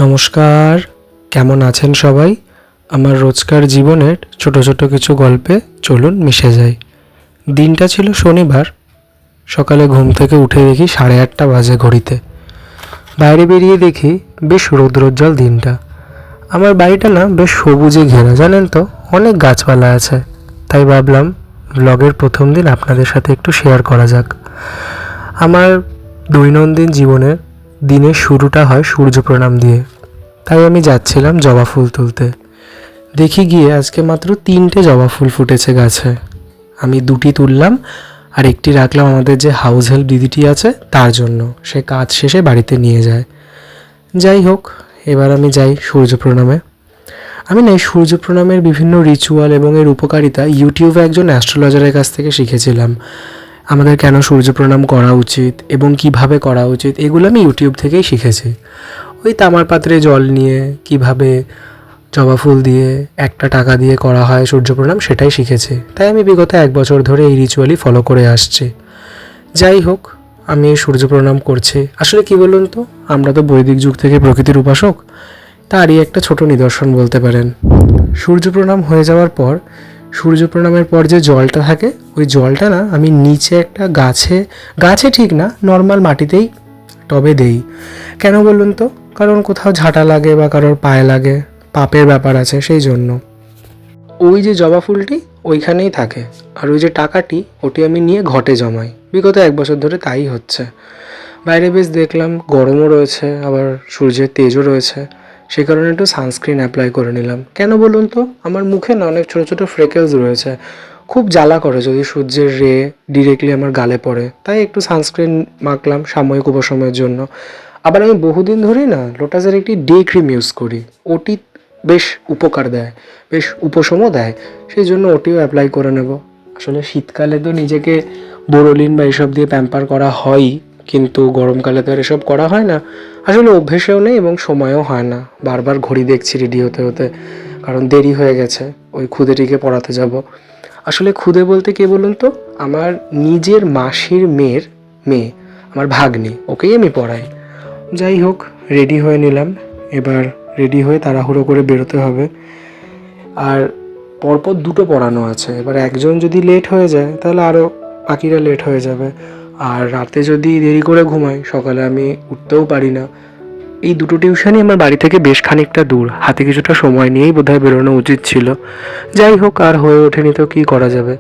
নমস্কার, কেমন আছেন সবাই? আমার রোজকার জীবনের ছোট ছোট কিছু গল্পে চলুন মিশে যাই। দিনটা ছিল শনিবার। সকালে ঘুম থেকে উঠে দেখি 8:30 বাজে ঘড়িতে। বাইরে বেরিয়ে দেখি বেশ রৌদ্রোজ্জ্বল দিনটা। আমার বাড়িটা না বেশ সবুজে ঘেরা, জানেন তো, অনেক গাছপালা আছে। তাই ভাবলাম ব্লগের প্রথম দিন আপনাদের সাথে একটু শেয়ার করা যাক। আমার দৈনন্দিন জীবনের দিনের শুরুটা হয় সূর্য প্রণাম দিয়ে। তাই আমি যাচ্ছিলাম জবা ফুল তুলতে। দেখি গিয়ে আজকে মাত্র 3টে জবা ফুল ফুটেছে গাছে। আমি 2টি তুললাম আর একটি রাখলাম আমাদের যে হাউস হেল্প দিদিটি আছে তার জন্য, সে কাজ শেষে বাড়িতে নিয়ে যায়। যাই হোক, এবার আমি যাই সূর্য প্রণামে। আমি না এই সূর্য প্রণামের বিভিন্ন রিচুয়াল এবং এর উপকারিতা ইউটিউবে একজন অ্যাস্ট্রোলজারের কাছ থেকে শিখেছিলাম। আমাদের কেন সূর্য প্রণাম করা উচিত এবং কিভাবে করা উচিত, এগুলো আমি ইউটিউব থেকেই শিখেছি। ওই তামার পাত্রে জল নিয়ে কিভাবে জবা ফুল দিয়ে একটা টাকা দিয়ে করা হয় সূর্য প্রণাম, সেটাই শিখেছি। তাই আমি বিগত 1 বছর ধরে এই রিচুয়ালই ফলো করে আসছি। যাই হোক, আমি সূর্য প্রণাম করছি। আসলে কি বলুন তো, আমরা তো বৈদিক যুগ থেকে প্রকৃতির উপাসক, তারই একটা ছোট নিদর্শন বলতে পারেন। সূর্য প্রণাম হয়ে যাওয়ার পর, সূর্য প্রণামের পর যে জলটা থাকে, ওই জলটা না আমি নিচে একটা গাছে ঠিক না, নর্মাল মাটিতেই টবে দেই। কেন বলুন তো? কারণ কোথাও ঝাঁটা লাগে বা কারোর পায়ে লাগে, পাপের ব্যাপার আছে, সেই জন্য। ওই যে জবা ফুলটি ওইখানেই থাকে, আর ওই যে টাকাটি ওটি আমি নিয়ে ঘটে জমাই। বিগত 1 বছর ধরে তাই হচ্ছে। বাইরে বেশ দেখলাম গরমও রয়েছে, আবার সূর্যের তেজও রয়েছে, সেই কারণে একটু সানস্ক্রিন অ্যাপ্লাই করে নিলাম। কেন বলুন তো? আমার মুখে না অনেক ছোটো ছোটো ফ্রেকেলস রয়েছে, খুব জ্বালা করে যদি সূর্যের রে ডিরেক্টলি আমার গালে পড়ে। তাই একটু সানস্ক্রিন মাখলাম সাময়িক উপশমের জন্য। আবার আমি বহুদিন ধরেই না লোটাসের একটি ডে ক্রিম ইউজ করি, ওটি বেশ উপকার দেয়, বেশ উপশমও দেয়, সেই জন্য ওটিও অ্যাপ্লাই করে নেব। আসলে শীতকালে তো নিজেকে বোরোলিন বা এসব দিয়ে প্যাম্পার করা হয়ই, কিন্তু গরমকালে তো আর এসব করা হয় না। আসলে অভ্যেসেও নেই এবং সময়ও হয় না। বারবার ঘড়ি দেখছি রেডি হতে হতে, কারণ দেরি হয়ে গেছে, ওই খুদেটিকে পড়াতে যাব। আসলে খুদে বলতে কে বলুন তো, আমার নিজের মাসির মেয়ের মেয়ে, আমার ভাগ্নি, ওকেই আমি পড়াই। যাই হোক, রেডি হয়ে নিলাম। এবার রেডি হয়ে তাড়াহুড়ো করে বেরোতে হবে। আর পরপর 2টো পড়ানো আছে। এবার একজন যদি লেট হয়ে যায় তাহলে আরও বাকিরা লেট হয়ে যাবে। আর রাতে যদি দেরি করে ঘুমাই, সকালে আমি উঠতেও পারি না। এই 2টো টিউশনই আমার বাড়ি থেকে বেশ খানিকটা দূর, হাতে কিছুটা সময় নিয়েই বোধহয় বেরোনো উচিত ছিল। যাই হোক, আর হয়ে ওঠেনি তো কী করা যাবে।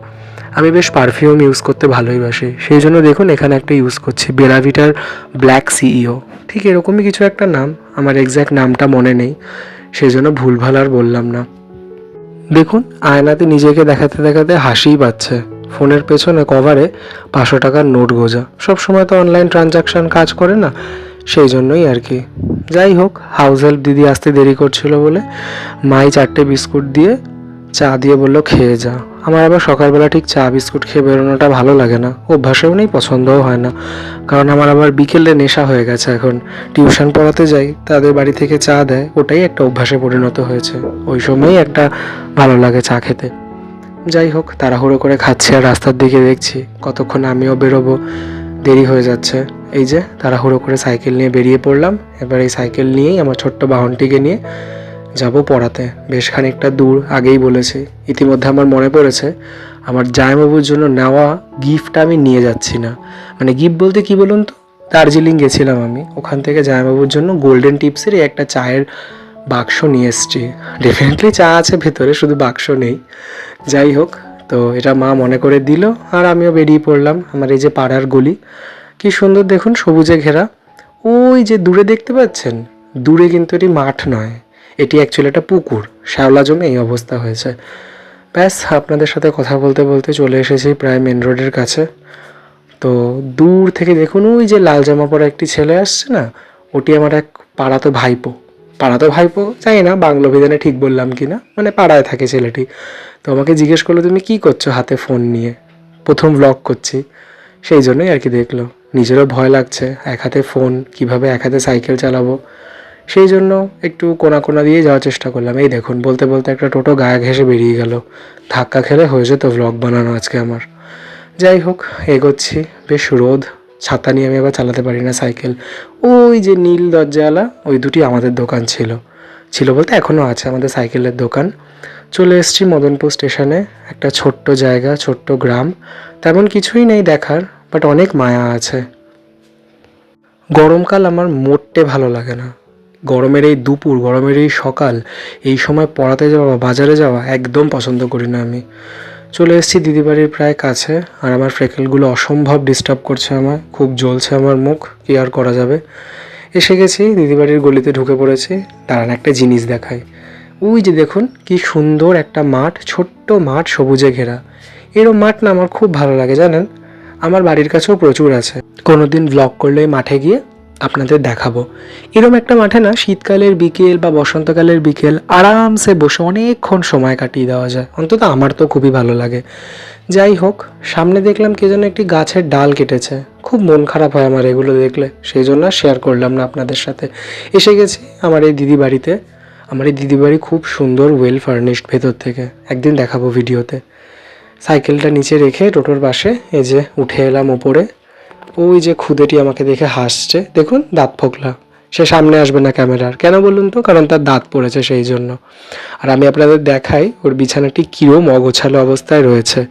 আমি বেশ পারফিউম ইউজ করতে ভালোইবাসি, সেই জন্য দেখুন এখানে একটা ইউজ করছি, বেলাভিটার ব্ল্যাক সিইও। ঠিক এরকমই কিছু একটা নাম, আমার এক্স্যাক্ট নামটা মনে নেই, সেই জন্য ভুলভাল আর বললাম না। দেখুন আয়নাতে নিজেকে দেখাতে দেখাতে হাসিই পাচ্ছে। ফোনের পেছনে কভারে 500 টাকার নোট গোজা। সব সময় তো অনলাইন ট্রানজাকশান কাজ করে না, সেই জন্যই আর কি। যাই হোক, হাউস হেল্প দিদি আসতে দেরি করছিল বলে মাই 4টে বিস্কুট দিয়ে চা দিয়ে বললো খেয়ে যা। আমার আবার সকালবেলা ঠিক চা বিস্কুট খেয়ে বেরোনোটা ভালো লাগে না, অভ্যাসেও নেই, পছন্দও হয় না। কারণ আমার আবার বিকেলে নেশা হয়ে গেছে এখন। টিউশন পড়াতে যাই, তাদের বাড়ি থেকে চা দেয়, ওটাই একটা অভ্যাসে পরিণত হয়েছে। ওই সময়ই একটা ভালো লাগে চা খেতে। যাই হোক, তাড়াহুড়ো করে খাচ্ছি আর রাস্তার দিকে দেখছি কতক্ষণ আমিও বেরোবো, দেরি হয়ে যাচ্ছে। এই যে তাড়াহুড়ো করে সাইকেল নিয়ে বেরিয়ে পড়লাম। এবার এই সাইকেল নিয়েই আমার ছোট্ট বাহনটিকে নিয়ে যাব পড়াতে। বেশ খানিকটা দূর, আগেই বলেছি। ইতিমধ্যে আমার মনে পড়েছে আমার জামাইবাবুর জন্য নেওয়া গিফটটা আমি নিয়ে যাচ্ছি না। মানে গিফট বলতে কি বলুন তো, দার্জিলিং গেছিলাম আমি, ওখান থেকে জামাইবাবুর জন্য গোল্ডেন টিপসের একটা চায়ের বাক্স নিয়ে এসছি। ডেফিনেটলি চা আছে ভেতরে, শুধু বাক্স নেই। যাই হোক, তো এটা মা মনে করে দিল, আর আমিও বেরিয়ে পড়লাম। আমার এই যে পাড়ার গলি, কি সুন্দর দেখুন, সবুজে ঘেরা। ওই যে দূরে দেখতে পাচ্ছেন, দূরে কিন্তু এটি মাঠ নয়, এটি অ্যাকচুয়ালি একটা পুকুর, শ্যাওলা জমে এই অবস্থা হয়েছে। ব্যাস, আপনাদের সাথে কথা বলতে বলতে চলে এসেছি প্রায় মেন রোডের কাছে। তো দূর থেকে দেখুন ওই যে লাল জামা পরা একটি ছেলে আসছে না, ওটি আমার এক পাড়াতো ভাইপো। পাড়াতো ভাইপো জানি না বাংলা অভিধানে ঠিক বললাম কি না, মানে পাড়ায় থাকে ছেলেটি। তো আমাকে জিজ্ঞেস করলো, তুমি কি করছো হাতে ফোন নিয়ে? প্রথম ব্লগ করছি, সেই জন্যই আর কি। দেখলো নিজেরও ভয় লাগছে, এক হাতে ফোন, কিভাবে এক হাতে সাইকেল চালাবো, সেই জন্য একটু কোনা কোনা দিয়ে যাওয়ার চেষ্টা করলাম। এই দেখুন, বলতে বলতে একটা টোটো গায়ে ঘেঁষে বেরিয়ে গেল। ধাক্কা খেলে হয়ে যেত ব্লগ বানানো আজকে আমার। যাই হোক, এগোচ্ছি। বেশ রোদ ছাতা নিয়ে আমি আবার চালাতে পারি না সাইকেল। ওই যে নীল দরজাওয়ালা ওই দুটি আমাদের দোকান ছিল, ছিল বলতে এখনও আছে আমাদের সাইকেলের দোকান। চলে এসেছি মদনপুর স্টেশনে, একটা ছোট্ট জায়গা, ছোট্ট গ্রাম, তেমন কিছুই নেই দেখার, বাট অনেক মায়া আছে। গরমকাল আমার মোটে ভালো লাগে না। গরমের এই দুপুর, গরমের এই সকাল, এই সময় পড়াতে যাওয়া, বাজারে যাওয়া একদম পছন্দ করি না আমি। চলে এসেছি দিদিবাড়ির প্রায় কাছে, আর আমার ফ্রেকেলগুলো অসম্ভব ডিস্টার্ব করছে আমায়, খুব জ্বলছে আমার মুখ, কি আর করা যাবে। এসে গেছি, দিদিবাড়ির গলিতে ঢুকে পড়েছি। দাঁড়ান একটা জিনিস দেখাই। ওই যে দেখুন কি সুন্দর একটা মাঠ, ছোট্ট মাঠ, সবুজে ঘেরা। এরম মাঠ না আমার খুব ভালো লাগে জানেন। আমার বাড়ির কাছেও প্রচুর আছে, কোনো দিন ব্লগ করলে মাঠে গিয়ে আপনাদের দেখাবো। এরম একটা মাঠে না শীতকালের বিকেল বা বসন্তকালের বিকেল আরামসে বসে অনেকক্ষণ সময় কাটিয়ে দেওয়া যায়, অন্তত আমার তো খুবই ভালো লাগে। যাই হোক, সামনে দেখলাম কে যেন একটি গাছের ডাল কেটেছে, খুব মন খারাপ হয় আমার এগুলো দেখলে, সেই জন্য শেয়ার করলাম না আপনাদের সাথে। এসে গেছি আমার এই দিদি বাড়িতে। আমার এই দিদি বাড়ি খুব সুন্দর, ওয়েল ফার্নিশড ভেতর থেকে, একদিন দেখাবো ভিডিওতে। সাইকেলটা নিচে রেখে টোটোর পাশে এই যে উঠে এলাম ওপরে। ওই যে খুদেটি আমাকে দেখে হাসছে, দেখুন দাঁত ফোকলা। সে সামনে আসবে না ক্যামেরার, কেন বলুন তো? কারণ তার দাঁত পড়েছে সেই জন্য। আর আমি আপনাদের দেখাই ওর বিছানাটি কিরম অগোছালো অবস্থায় রয়েছে।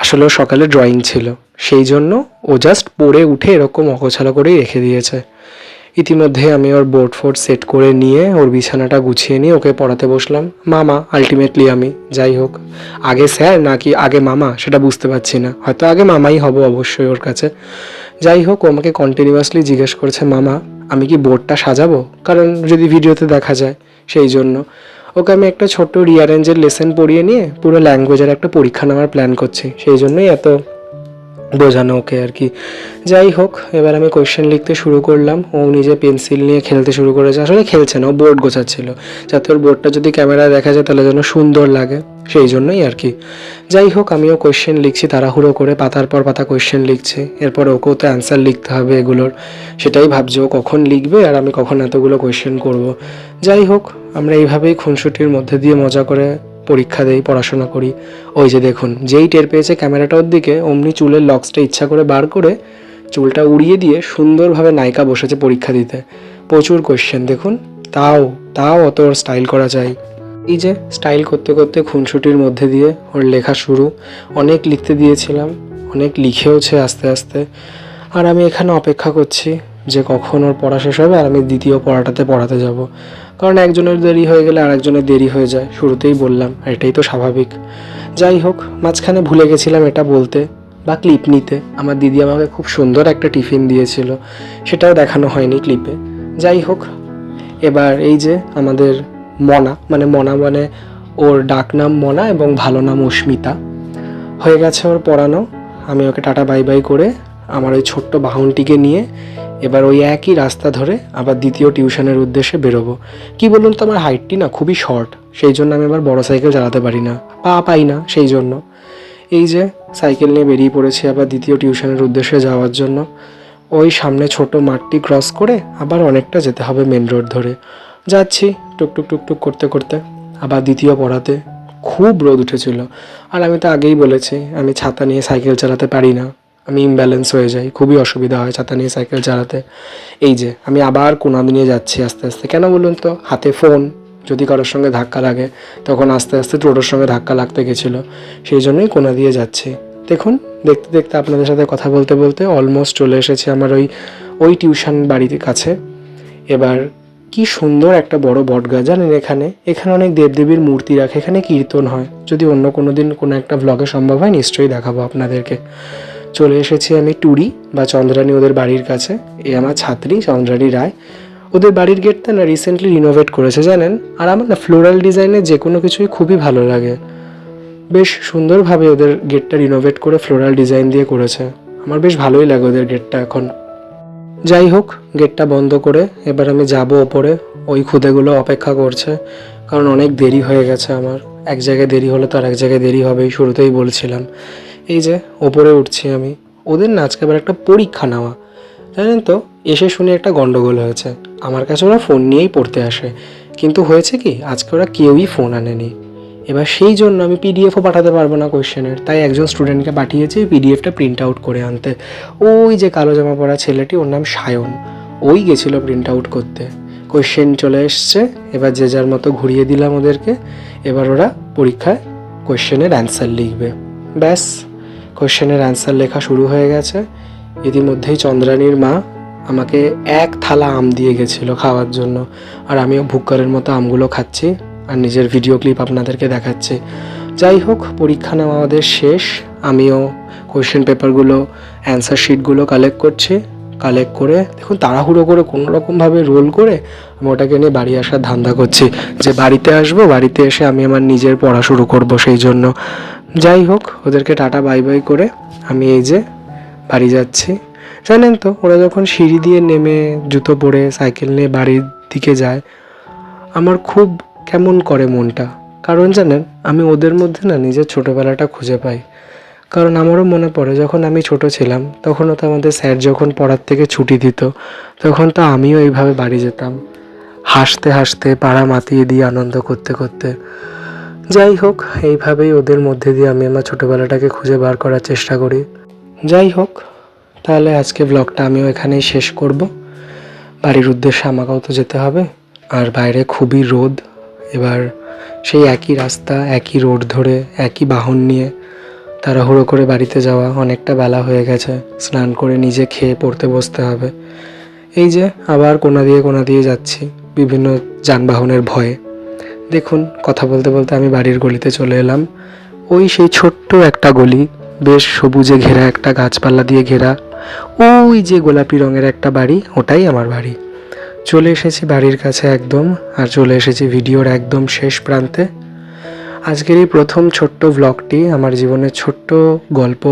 আসলে ও সকালে ড্রয়িং ছিল, সেই জন্য ও জাস্ট পড়ে উঠে এরকম অগোছালো করেই রেখে দিয়েছে। ইতিমধ্যে আমি ওর বোর্ড ফোর্ড সেট করে নিয়ে ওর বিছানাটা গুছিয়ে নিয়ে ওকে পড়াতে বসলাম। মামা আলটিমেটলি আমি, যাই হোক আগে স্যার নাকি আগে মামা সেটা বুঝতে পারছি না, হয়তো আগে মামাই হব অবশ্যই ওর কাছে। যাই হোক, ও আমাকে কন্টিনিউয়াসলি জিজ্ঞেস করছে মামা আমি কি বোর্ডটা সাজাবো, কারণ যদি ভিডিওতে দেখা যায় সেই জন্য। ওকে আমি একটা ছোট্ট রিঅ্যারেঞ্জের লেসন পড়িয়ে নিয়ে পুরো ল্যাঙ্গুয়েজের একটা পরীক্ষা নেওয়ার প্ল্যান করছি, সেই জন্যই এত বোঝানো ওকে আর কি। যাই হোক, এবার আমি কোয়েশ্চেন লিখতে শুরু করলাম। ও নিজে পেন্সিল নিয়ে খেলতে শুরু করেছে, আসলে খেলছে না, ও বোর্ড গোছাচ্ছিল, যাতে ওর বোর্ডটা যদি ক্যামেরায় দেখা যায় তাহলে যেন সুন্দর লাগে, সেই জন্যই আর কি। যাই হোক, আমিও কোয়েশ্চেন লিখছি তাড়াহুড়ো করে, পাতার পর পাতা কোয়েশ্চেন লিখছি। এরপর ওকেও তো অ্যান্সার লিখতে হবে এগুলোর, সেটাই ভাবছি ও কখন লিখবে আর আমি কখন এতগুলো কোয়েশ্চেন করব। যাই হোক, আমরা এইভাবেই খুনসুটির মধ্যে দিয়ে মজা করে পরীক্ষা দেই, পড়াশোনা করি। ওই যে দেখুন, যেই টের পেয়েছে ক্যামেরাটা ওর দিকে, অমনি চুলের লক্সটা ইচ্ছা করে বার করে চুলটা উড়িয়ে দিয়ে সুন্দরভাবে নায়িকা বসেছে পরীক্ষা দিতে। প্রচুর কোয়েশ্চেন দেখুন, তাও তাও অত ওর স্টাইল করা চাই। এই যে স্টাইল করতে করতে খুনসুটির মধ্যে দিয়ে ওর লেখা শুরু। অনেক লিখতে দিয়েছিলাম, অনেক লিখেওছে আস্তে আস্তে। আর আমি এখানে অপেক্ষা করছি যে কখন ওর পড়া শেষ হবে আর আমি দ্বিতীয় পড়াটাতে পড়াতে যাব, কারণ একজনের দেরি হয়ে গেলে আরেকজনের দেরি হয়ে যায়, শুরুতেই বললাম, এটাই তো স্বাভাবিক। যাই হোক, মাঝখানে ভুলে গেছিলাম এটা বলতে বা ক্লিপ নিতে। আমার দিদি আমাকে খুব সুন্দর একটা টিফিন দিয়েছিল, সেটাও দেখানো হয়নি ক্লিপে। যাই হোক, এবার এই যে আমাদের মনা মানে ওর ডাক নাম মনা এবং ভালো নাম অস্মিতা, হয়ে গেছে ওর পড়ানো। আমি ওকে টাটা বাই বাই করে আমার ওই ছোট্ট বাহনটিকে নিয়ে এবার ওই একই রাস্তা ধরে আবার দ্বিতীয় টিউশনের উদ্দেশ্যে বেরোবো। কি বলুন তো, আমার হাইটটি না খুবই শর্ট, সেই জন্য আমি আবার বড় সাইকেল চালাতে পারি না, পা পাই না, সেই জন্য এই যে সাইকেল নিয়ে বেরিয়ে পড়েছি আবার দ্বিতীয় টিউশনের উদ্দেশ্যে যাওয়ার জন্য। ওই সামনে ছোট মাঠটি ক্রস করে আবার অনেকটা যেতে হবে মেন রোড ধরে। যাচ্ছি টুকটুক টুকটুক করতে করতে আবার দ্বিতীয় পড়াতে। খুব রোদ উঠেছিল, আর আমি তো আগেই বলেছি আমি ছাতা নিয়ে সাইকেল চালাতে পারি না, আমি ইমব্যালেন্স হয়ে যাই, খুবই অসুবিধা হয় ছাতা নিয়ে সাইকেল চালাতে। এই যে আমি আবার কোনা নিয়ে যাচ্ছি আস্তে আস্তে, কেন বলুন তো, হাতে ফোন, যদি কারোর সঙ্গে ধাক্কা লাগে তখন আস্তে আস্তে টোটোর সঙ্গে ধাক্কা লাগতে গেছিলো, সেই জন্যই কোনা দিয়ে যাচ্ছি। দেখুন, দেখতে দেখতে আপনাদের সাথে কথা বলতে বলতে অলমোস্ট চলে এসেছি আমার ওই টিউশন বাড়ির কাছে। এবার কি সুন্দর একটা বড় বটগাছ, জানেন এখানে অনেক দেবদেবীর মূর্তি রাখে, এখানে কীর্তন হয়। যদি অন্য কোনো দিন কোনো একটা ভ্লগে সম্ভব হয় নিশ্চয়ই দেখাবো আপনাদেরকে। চলে এসেছি আমি টুরি বা চন্দ্রানী ওদের বাড়ির কাছে। এ আমার ছাত্রী চন্দ্রানী রায়। ওদের বাড়ির গেটটা না রিসেন্টলি রিনোভেট করেছে জানেন, আর আমার না ফ্লোরাল ডিজাইনের যে কোনো কিছুই খুবই ভালো লাগে। বেশ সুন্দরভাবে ওদের গেটটা রিনোভেট করে ফ্লোরাল ডিজাইন দিয়ে করেছে, আমার বেশ ভালোই লাগে ওদের গেটটা এখন। যাই হোক, গেটটা বন্ধ করে এবার আমি যাব ওপরে। ওই খুদেগুলো অপেক্ষা করছে, কারণ অনেক দেরি হয়ে গেছে আমার। এক জায়গায় দেরি হলে তো আর এক জায়গায় দেরি হবেই, শুরুতেই বলছিলাম। এই যে ওপরে উঠছি আমি। ওদের না আজকে আবার একটা পরীক্ষা নেওয়া, জানেন তো। এসে শুনে একটা গন্ডগোল হয়েছে, আমার কাছে ওরা ফোন নিয়েই পড়তে আসে, কিন্তু হয়েছে কি আজকে ওরা কেউই ফোন আনেনি। এবার সেই জন্য আমি পিডিএফও পাঠাতে পারবো না কোয়েশ্চেনের, তাই একজন স্টুডেন্টকে পাঠিয়েছি পিডিএফটা প্রিন্ট আউট করে আনতে। ওই যে কালো জামা পরা ছেলেটি, ওর নাম সায়ন, ওই গেছিলো প্রিন্ট আউট করতে। কোয়েশ্চেন চলে এসছে, এবার যে যার মতো ঘুরিয়ে দিলাম ওদেরকে। এবার ওরা পরীক্ষায় কোয়েশ্চেনের অ্যান্সার লিখবে। ব্যাস, কোয়েশ্চেনের অ্যান্সার লেখা শুরু হয়ে গেছে। ইতিমধ্যেই চন্দ্রানীর মা আমাকে এক থালা আম দিয়ে গেছিলো খাওয়ার জন্য, আর আমিও ভুক্কারের মতো আমগুলো খাচ্ছি আর নিজের ভিডিও ক্লিপ আপনাদেরকে দেখাচ্ছি। যাই হোক, পরীক্ষা নেওয়া আমাদের শেষ। আমিও কোয়েশ্চেন পেপারগুলো, অ্যান্সার শিটগুলো কালেক্ট করছি। কালেক্ট করে দেখুন তাড়াহুড়ো করে কোনো রকমভাবে রোল করে আমি ওটাকে নিয়ে বাড়ি আসার ধান্দা করছি, যে বাড়িতে আসবো, বাড়িতে এসে আমি আমার নিজের পড়া শুরু করব সেই জন্য। যাই হোক, ওদেরকে টাটা বাই বাই করে আমি এই যে বাড়ি যাচ্ছি। জানেন তো, ওরা যখন সিঁড়ি দিয়ে নেমে জুতো পরে সাইকেল নিয়ে বাড়ির দিকে যায়, আমার খুব কেমন করে মনটা। কারণ জানেন, আমি ওদের মধ্যে না নিজের ছোটোবেলাটা খুঁজে পাই। কারণ আমারও মনে পড়ে যখন আমি ছোট ছিলাম, তখনও তো আমাদের স্যার যখন পড়ার থেকে ছুটি দিত, তখন তো আমিও এইভাবে বাড়ি যেতাম, হাসতে হাসতে পাড়া মাতিয়ে দিয়ে আনন্দ করতে করতে। যাই হোক, এইভাবেই ওদের মধ্যে দিয়ে আমি আমার ছোটোবেলাটাকে খুঁজে বার করার চেষ্টা করি। যাই হোক, তাহলে আজকে ব্লগটা আমিও এখানেই শেষ করব। বাড়ির উদ্দেশ্যে আমাকেও তো যেতে হবে, আর বাইরে খুবই রোদ। এবার সেই একই রাস্তা, একই রোড ধরে, একই বাহন নিয়ে তাড়াহুড়ো করে বাড়িতে যাওয়া, অনেকটা বেলা হয়ে গেছে। স্নান করে নিজে খেয়ে পড়তে বসতে হবে। এই যে আবার কোনা দিয়ে যাচ্ছি বিভিন্ন যানবাহনের ভয়ে। দেখুন, কথা বলতে বলতে আমি বাড়ির গলিতে চলে এলাম। ওই সেই ছোট্ট একটা গলি, বেশ সবুজে ঘেরা, একটা গাছপালা দিয়ে ঘেরা। ওই যে গোলাপি রঙের একটা বাড়ি, ওটাই আমার বাড়ি। চলে এসেছি বাড়ির কাছে একদম, আর চলে এসেছি ভিডিওর একদম শেষ প্রান্তে। আজকের এই প্রথম ছোট্ট ব্লগটি, আমার জীবনের ছোট্ট গল্প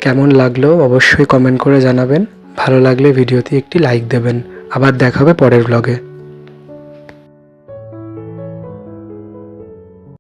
কেমন লাগলো অবশ্যই কমেন্ট করে জানাবেন। ভালো লাগলে ভিডিওতে একটি লাইক দেবেন। আবার দেখা হবে পরের ব্লগে।